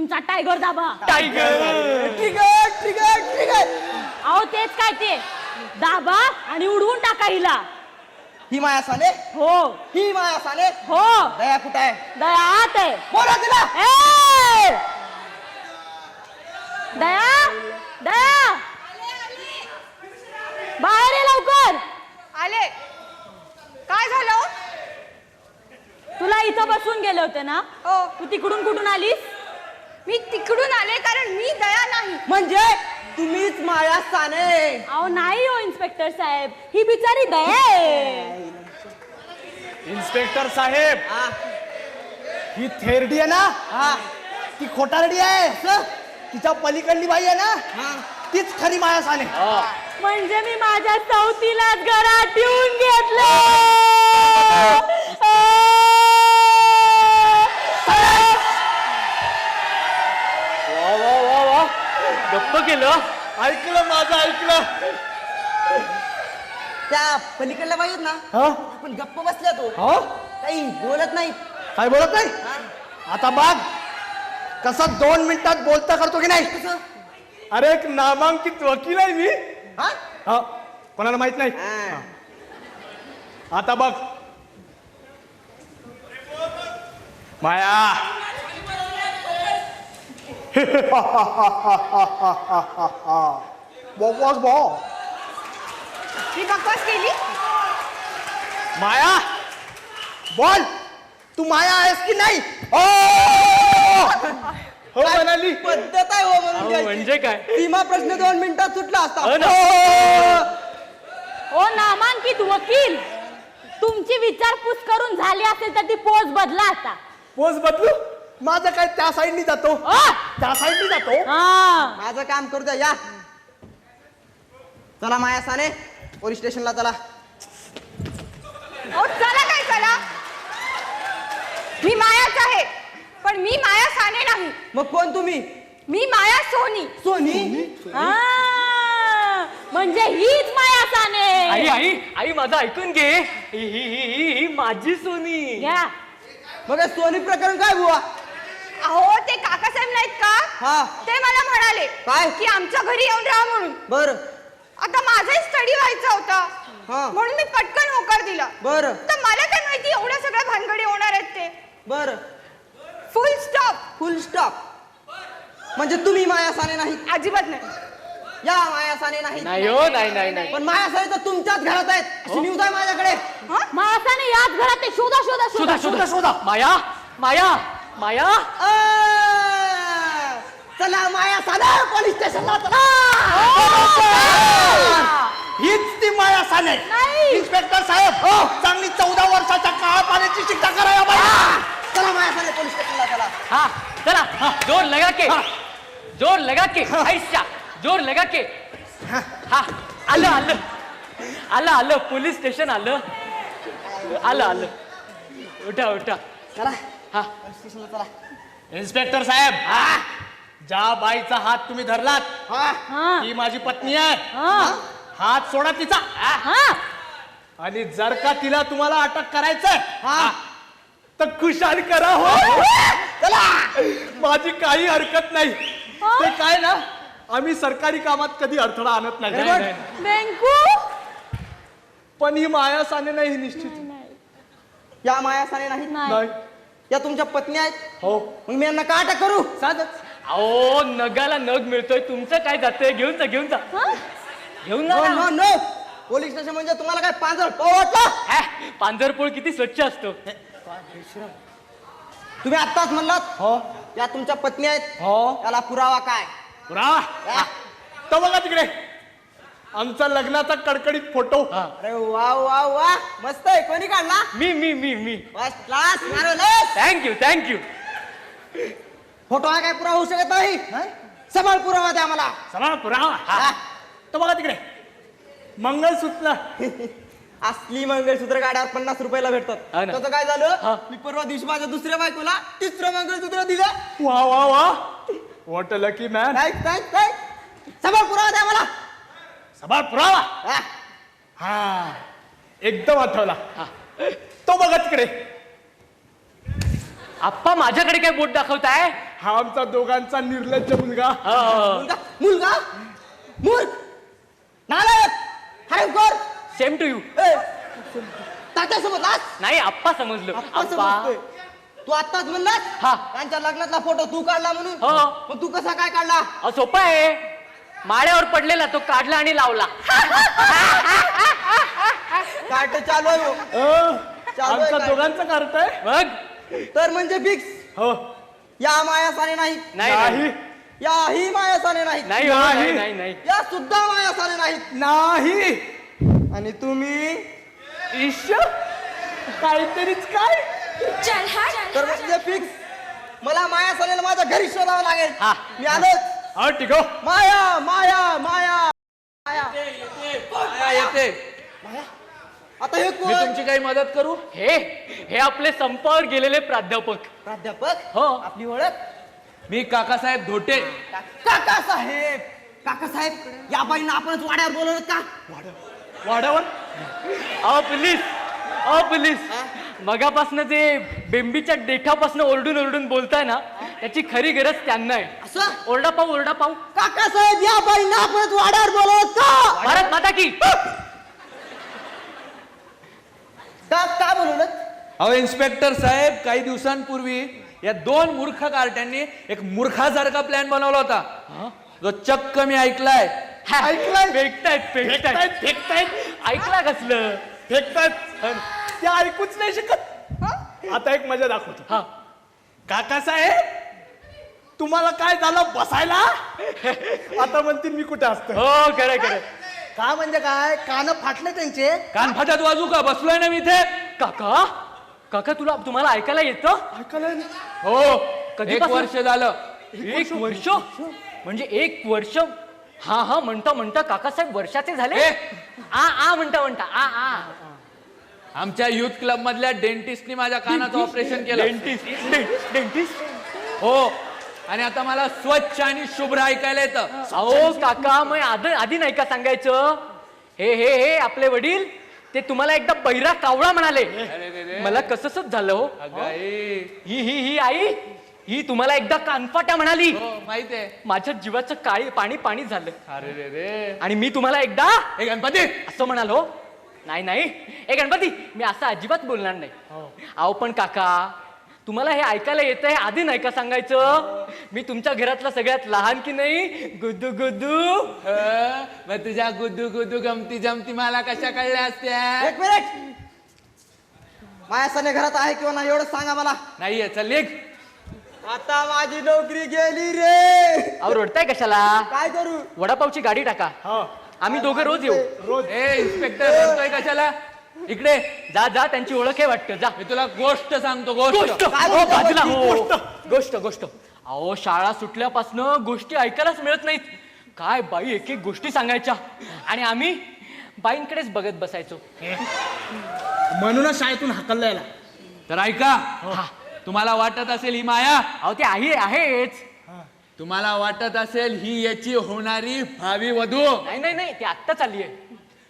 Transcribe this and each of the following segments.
तुमचा टायगर दाबा. Tiger. Trigger trigger trigger. अहो तेच काय ते दाबा आणि उडवून टाका हिला. ही माया साने. हो ही माया साने. हो. दया कुठे आहे? दया आत आहे. बोला तिला. ए! दया दया बाहेर ये लवकर. आले. काय झालं? तुला इथं बसून गेले होते ना? हो. तू तिकडून कुठून आलीस? मी तिकडून आले कारण मी दया नाही. म्हणजे तुम्हीच माया साने. अहो नाही हो इन्स्पेक्टर साहेब, ही बिचारी दया आहे. इन्स्पेक्टर साहेब, हा ही थेरडी आहे ना, हा ती खोटारडी आहे. असं? तिच्या पलीकडली बाई आहे ना, हा. तीच खरी माया साने. म्हणजे मी माझ्या चौथीलाच घरात ठेवून घेतलं. वा वा वा वा, गप्प केलं. ऐकलं माझं, ऐकलं. त्या पलीकडल्या बाई आहेत ना, हा? पण गप्प बसल्या तो, हो? काही बोलत नाही. काय बोलत नाही? हा? आता बघ कसा 2 मिनिटात बोलता करतो की नाही. कसं? अरे एक नामांकित वकील आहे मी. हा? हा, कोणाला माहित नाही. हा. आता बघ माया, बॉस बॉ मी बकवास केली. माया बोल, तू माया आहेस की नाही? हो काय म्हणाली. पद्धत आहे हो म्हणून द्यायची. म्हणजे काय? सीमा प्रश्न 2 मिनिटात सुटला असता. हो ना. हो. ओ नामांकित वकील, तुमची विचारपूस करून झाली असेल तर ती पोच बदला आता. पोच बदलू? माझं काय त्या साईडनी जातो, ओ! त्या साईडनी जातो. हा. माझं काम करू द्या. या चला माया साने, पोलीस स्टेशनला चला. अहो चला काय चला. मी मायाच आहे पण मी माया साने नाही. मग कोण तुम्ही? मी माया सोनी. सोनी. हा. म्हणजे हीच माया साने. आई आई आई माझं ऐकून घे. ही ही ही ही ही माझी सोनी. घ्या. मग हे सोनी प्रकरण काय बुवा? अहो ते काकासाहेब नाहीत का, हा. ते मला म्हणाले काय? की आमच्या घरी येऊन राहा म्हणून. बर आता माझाही स्टडी व्हायचा होता हा. म्हणून मी पटकन होकार दिला. बर तर मला काय माहिती एवढ्या सगळ्या भानगडी होणार आहेत ते. बर फुल स्टॉप. फुल स्टॉप. म्हणजे तुम्ही माया साने नाही? अजिबात नाही. या माया साने नाही. नाही हो, नाही नाही नाही. पण माया साने तर तुमच्याच घरात आहेत अशी न्यूज आहे माझ्याकडे. माया साने याच घरात आहे. शोधा शोधा शोधा शोधा शोधा. माया माया माया. अ, चला माया साने पोलीस स्टेशनला चला. हीच ती माया साने. नाही. इन्स्पेक्टर साहेब, चांगली 14 वर्षाच्या काळा पाण्याची शिक्षा करा या बाईला. चला माया साने पोलीस स्टेशनला चला. हाँ चला, जोर लगा के, जोर लगा के, ऐसा जोर लगा के. हा आलं आलं आलं आलं पोलीस स्टेशन आलं आलं आलं. उठा उठा. चला हा पोलीस स्टेशनला चला. इन्स्पेक्टर साहेब, ज्या बाईचा हात तुम्ही धरलात हा. हा. ती माझी पत्नी आहे. हा. हात सोडा तिचा. हा. आणि जर का तिला तुम्हाला अटक करायचंय हा. तर खुशाल करा. हो चला, माझी काही हरकत नाही. ते काय ना, आम्ही सरकारी कामात कधी अडथळा आणत नाही. नाही, नाही. बेंकू. पण ही माया साने नाही, ही निश्चित या माया साने नाही. नाही. या तुमच्या पत्नी आहेत. हो मग मी यांना का अटक करू? साधच. अहो नगाला नग मिळतोय. तुमचं काय जातंय? घेऊन जा घेऊन जा घेऊन जा नो ना. No no. पोलीस स्टेशन म्हणजे तुम्हाला काय पांजर वाटलं? हा, पांढरपोळ किती स्वच्छ असतो. तुम्ही आत्ताच म्हणलात हो या तुमच्या पत्नी आहेत. हो. त्याला पुरावा काय? पुरा तर बघा तिकडे आमचा लग्नाचा कडकडीत फोटो. अरे वा वा वा, मस्त आहे. कोणी काढला? मी मी मी मी फर्स्ट क्लास. मारवलंस. Thank you thank you. फोटो हा काय पुरावा होऊ शकत नाही. सबळ पुरावा द्या मला. समा पुरावा. हा. तर बघा तिकडे मंगळसूत्र. असली मंगळसूत्र गाड्यावर 50 रुपयाला भेटतात. हा ना. त्याचं काय झालं? हा. मी परवा दिवशी माझ्या दुसऱ्या बायकोला 3रं मंगळसूत्र दिलं. वा वा वा, व्हॉट अ लकी मॅन. काय सबळ पुरावा द्या मला. सबळ पुरावा. हा. हा एकदम आठवला. तो बघा तिकडे आप्पा माझ्याकडे काय बोट दाखवताय? हा आमचा दोघांचा निर्लज्ज मुलगा. मुलगा मुलगा मूर्ख नालायक हरामखोर. Same to you. तात्यासोबत आज नाही आप्पा समजलो. आप्पा आप्पा समजतोय. तू आत्ताच म्हणलास हा. त्यांच्या लग्नातला फोटो तू काढला म्हणून. हो. मग तू कसा काय काढला? सोपा आहे. माळ्यावर पडलेला तो काढला आणि लावला. कार्ट चालू आहे हो. चालू आहे आमचा कार्ट. दोघांचा कार्ट आहे. मग तर म्हणजे फिक्स हो. या मायासाने नाही, नाही नाही याही मायासाने नाहीत, नाही हो, नाही. नाही नाही नाही. या सुद्धा मायासाने नाहीत. नाही. आणि तुम्ही ईश काहीतरीच काय. तर म्हणजे फिक्स मला मायासानेला माझ्या घरी शोधावं लागेल. हा. मी आलोच. हा ठीक आहे. माया माया माया माया येते. आता हे मी कोण? तुमची काही मदत करू? हे आपले संपावर गेलेले प्राध्यापक. प्राध्यापक. हो. आपली ओळख? मी काकासाहेब धोटे. काकासाहेब. काकासाहेब या बाईंना आपणच वाड्यावर बोलवलं का? वाड्यावर. प्लीज मगापासनं ते बेंबीच्या देठापासून ओरडून ओरडून बोलताय ना, त्याची खरी गरज त्यांना आहे. असं ओरडा पाऊ. काकासाहेब या बाईंना आपणच वाड्यावर बोलवलं का? भारत माता की. का बोलवलं? अहो इन्स्पेक्टर साहेब, काही दिवसांपूर्वी या 2 मूर्ख कार्ट्यांनी एक मूर्खासारखा प्लॅन बनवला होता, जो चक्क मी ऐकलाय. ऐकलंय? फेकतायत. ऐकला कसलं? फेकतात. ते ऐकूच नाही शकत. आता एक मजा दाखवतो. हा. काकासाहेब तुम्हाला काय झालं बसायला? आता म्हणतील मी कुठे असतो. हो खरं. का म्हणजे काय? कान फाटले त्यांचे. कान फाट्यात वाजू का? बसलोय ना मी इथे. काका तुम्हाला ऐकायला येतं? ऐकायला नाही. हो. 1 वर्ष झालं. 1 वर्ष म्हणजे 1 वर्ष. हा म्हणता काकासाहेब वर्षाचे झाले. ए! आ म्हणता आ. आमच्या युथ क्लब मधल्या डेंटिस्टनी माझ्या कानाचं ऑपरेशन केलं. डेंटिस्ट. हो. आणि आता मला स्वच्छ आणि शुभ्र ऐकायला येतं. अहो काका मग आधी नाही का सांगायचं? हे आपले वडील ते तुम्हाला एकदा बहिरा कावळा म्हणाले. मला कसंच झालं हो. अगाई. ही आई ही तुम्हाला एकदा कानफाट्या म्हणाली. हो माहित आहे. माझ्या जीवाचं पाणी झालं. अरे रे. आणि मी तुम्हाला एकदा हे गणपती. असं म्हणालो. नाही ए गणपती, मी असं अजिबात बोलणार नाही. अहो पण काका तुम्हाला हे ऐकायला येतंय आधी नाही का सांगायचं? मी तुमच्या घरातला सगळ्यात लहान की नाही? गुद्दू मग तुझ्या गुद्दू गमती जमती मला कशा कळल्या असत्या? एक मिनिट. मायासाने घरात आहे किंवा नाही एवढं सांगा मला. नाहीये. चल निघ. आता माझी नोकरी गेली रे. अहो रडताय कशाला? काय करू? वडापावची गाडी टाका. आम्ही दोघं रोज येऊ. रोज. ए इन्स्पेक्टर, रडतोय कशाला? इकडे जा त्यांची ओळख आहे वाटतं. जा. मी तुला गोष्ट सांगतो. गोष्ट. काय हो, बोलतो? बाजूला हो. गोष्ट. गोष्ट. अहो शाळा सुटल्यापासनं गोष्टी ऐकायलाच मिळत नाहीत. काय बाई एक गोष्टी सांगायच्या आणि आम्ही बाईंकडेच बघत बसायचो. म्हणूनच शाळेतून हाकलला. तर ऐका. तुम्हाला वाटत असेल ही माया. अहो ते आहेच. तुम्हाला वाटत असेल ही याची होणारी भावी वधू. नाही ते आत्ताच आली आहे.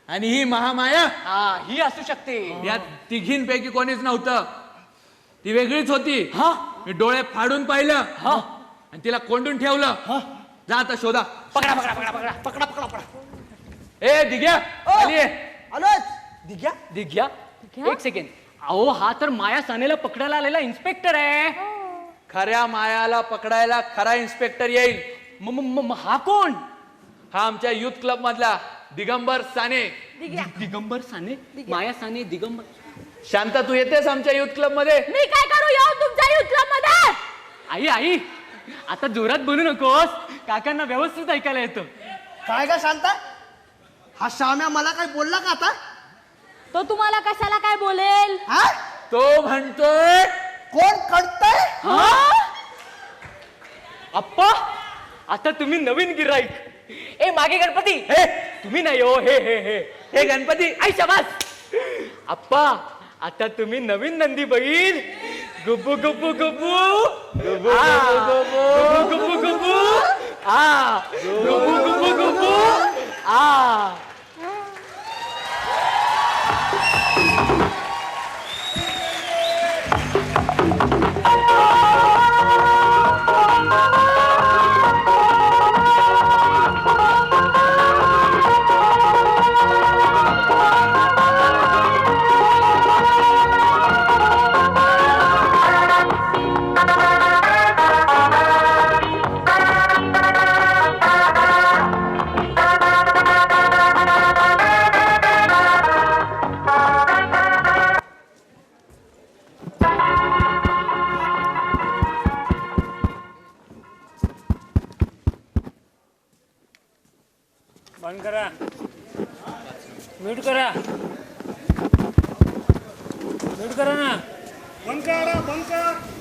आणि ही महामाया. ही असू शकते. या तिघींपैकी कोणीच नव्हतं. ती वेगळीच होती. हा. मी डोळे फाडून पाहिलं आणि तिला कोंडून ठेवलं. जा आता शोधा. पकडा. ए दिग्या, खाली ये. आलोच. दिघ्या एक सेकंड. अहो हा तर माया सानेला पकडायला आलेला इन्स्पेक्टर आहे. खऱ्या मायाला पकडायला खरा इन्स्पेक्टर येईल. हा कोण? हा आमच्या युथ क्लब मधला दिगंबर साने. दिगंबर साने. माया साने दिगंबर. शांता, तू येतेस आमच्या युथ क्लब मध्ये? मी काय करू येऊ तुमच्या युथ क्लब मध्ये? आई आता जोरात बोलू नकोस. काकांना व्यवस्थित ऐकायला येतं. काय का शांता? हा श्याम्या मला काय बोलला का आता? तो तुम्हाला कशाला काय बोलेल? हा? तो म्हणतोय कोण कळतंय? अप्पा आता तुम्ही नवीन गिराईक. ए मागे गणपती. हे तुम्ही नाही हो. हे गणपती. आई शाबास. अप्पा आता तुम्ही नवीन नंदी बैल. गुब्बू गुब्बू गुब्बू. गुब्बू गुब्बू गुब्बू. गुब्बू गुब्बू गुब्बू. ऑन करा म्यूट करा म्यूट करा ना बंद करा बंद कर